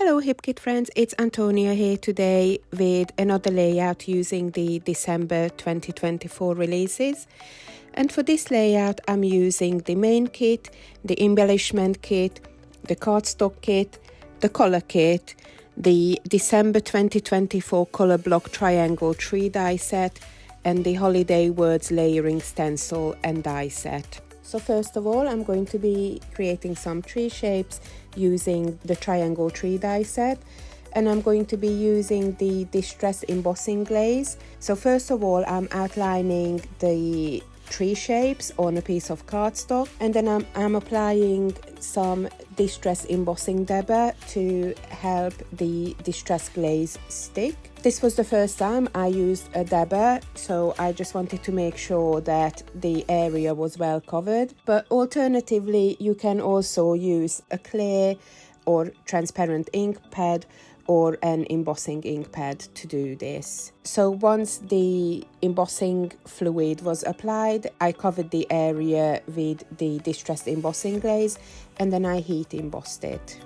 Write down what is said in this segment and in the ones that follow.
Hello HipKit friends, it's Antonia here today with another layout using the December 2024 releases. And for this layout I'm using the main kit, the embellishment kit, the cardstock kit, the color kit, the December 2024 color block triangle 3 die set, and the holiday words layering stencil and die set. So first of all, I'm going to be creating some tree shapes using the triangle 3 die set, and I'm going to be using the distress embossing glaze. So first of all, I'm outlining the tree shapes on a piece of cardstock, and then I'm applying some distress embossing dabber to help the distress glaze stick. This was the first time I used a dabber, so I just wanted to make sure that the area was well covered. But alternatively, you can also use a clear or transparent ink pad or an embossing ink pad to do this. So once the embossing fluid was applied, I covered the area with the distressed embossing glaze and then I heat embossed it.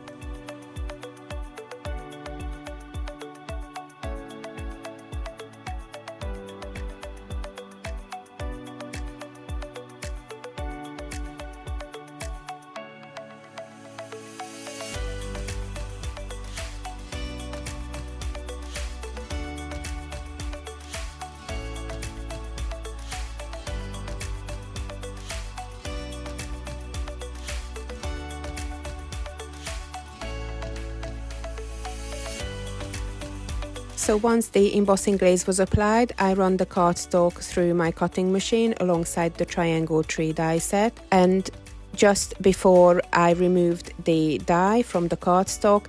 So once the embossing glaze was applied, I run the cardstock through my cutting machine alongside the triangle 3 die set, and just before I removed the die from the cardstock,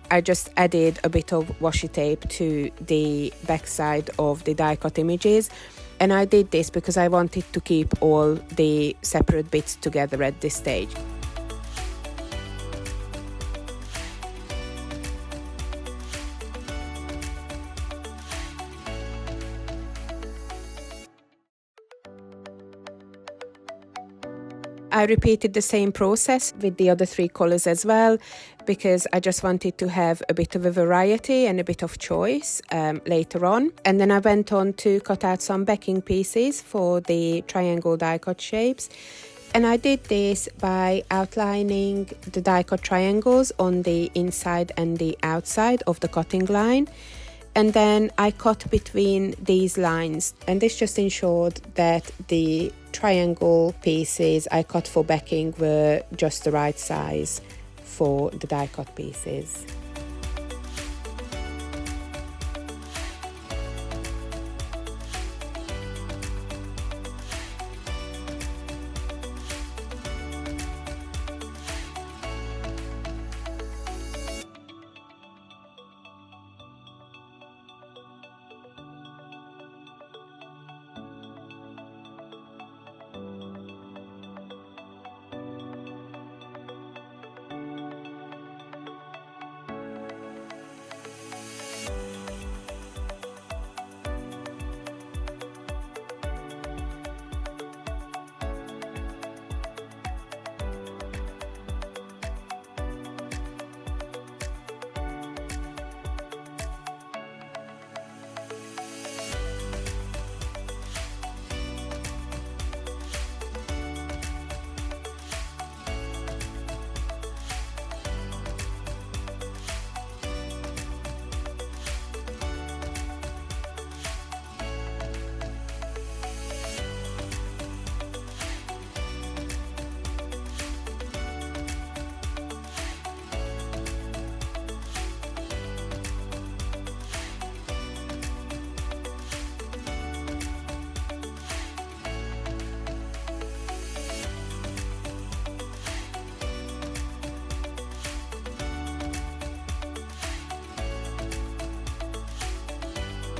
I just added a bit of washi tape to the backside of the die cut images. And I did this because I wanted to keep all the separate bits together at this stage. I repeated the same process with the other 3 colors as well, because I just wanted to have a bit of a variety and a bit of choice later on. And then I went on to cut out some backing pieces for the triangle die cut shapes. And I did this by outlining the die cut triangles on the inside and the outside of the cutting line. And then I cut between these lines, and this just ensured that the triangle pieces I cut for backing were just the right size for the die cut pieces.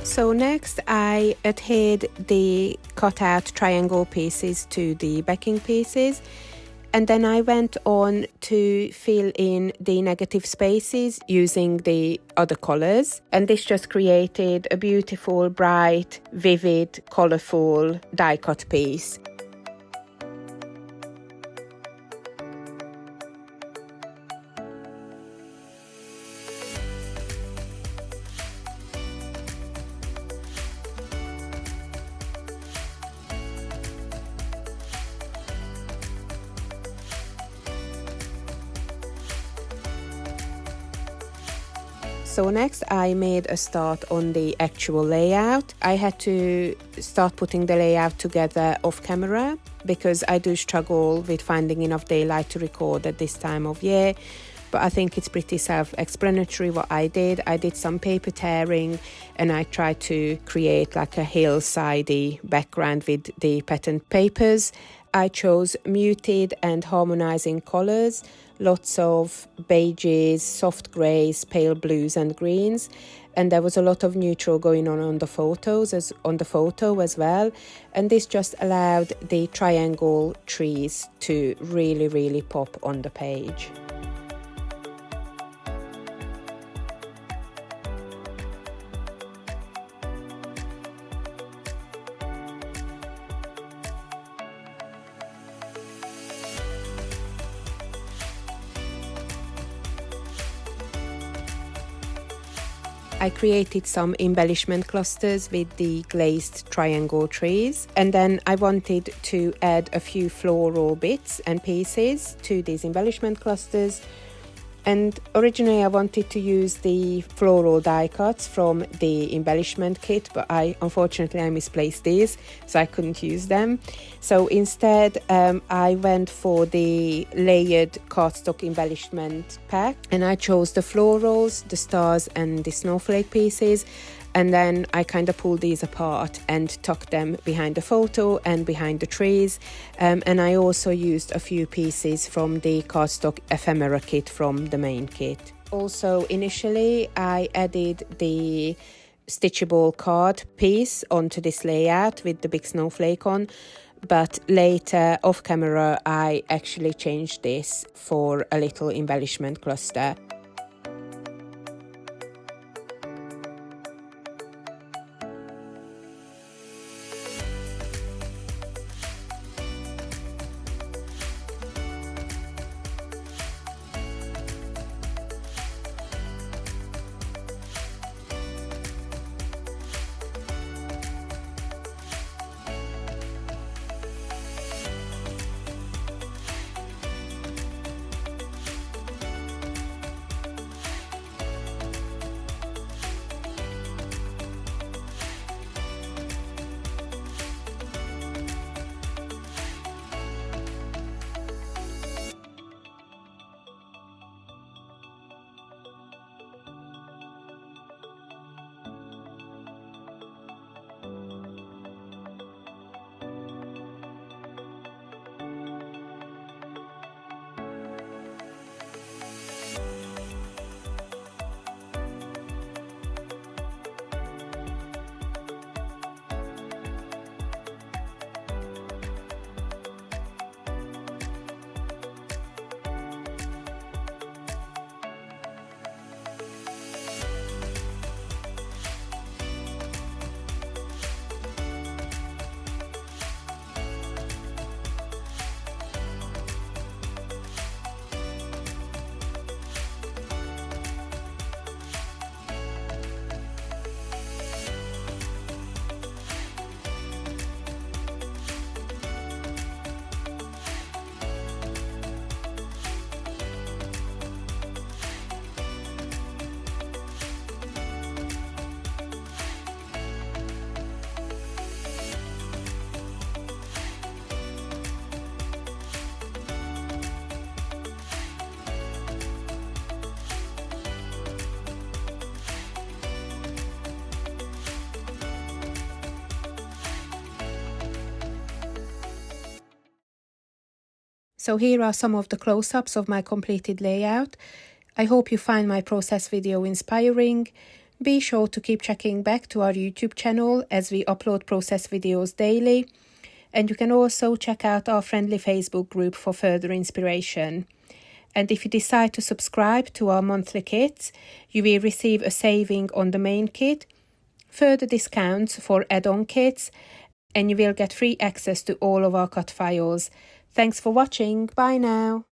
So next I adhered the cut out triangle pieces to the backing pieces, and then I went on to fill in the negative spaces using the other colours, and this just created a beautiful, bright, vivid, colourful die cut piece. So next I made a start on the actual layout. I had to start putting the layout together off camera because I do struggle with finding enough daylight to record at this time of year. But I think it's pretty self-explanatory what I did. I did some paper tearing and I tried to create like a hillsidey background with the pattern papers. I chose muted and harmonizing colors, lots of beiges, soft greys, pale blues and greens. And there was a lot of neutral going on the photos as well. And this just allowed the triangle trees to really pop on the page. I created some embellishment clusters with the glazed triangle trees, and then I wanted to add a few floral bits and pieces to these embellishment clusters. And originally I wanted to use the floral die cuts from the Embellishment Kit, but unfortunately I misplaced these, so I couldn't use them. So instead I went for the layered cardstock embellishment pack, and I chose the florals, the stars and the snowflake pieces. And then I kind of pulled these apart and tucked them behind the photo and behind the trees. And I also used a few pieces from the Cardstock ephemera kit from the main kit. Also, initially, I added the stitchable card piece onto this layout with the big snowflake on. But later, off camera, I actually changed this for a little embellishment cluster. So here are some of the close-ups of my completed layout. I hope you find my process video inspiring. Be sure to keep checking back to our YouTube channel as we upload process videos daily. And you can also check out our friendly Facebook group for further inspiration. And if you decide to subscribe to our monthly kits, you will receive a saving on the main kit, further discounts for add-on kits, and you will get free access to all of our cut files. Thanks for watching. Bye now.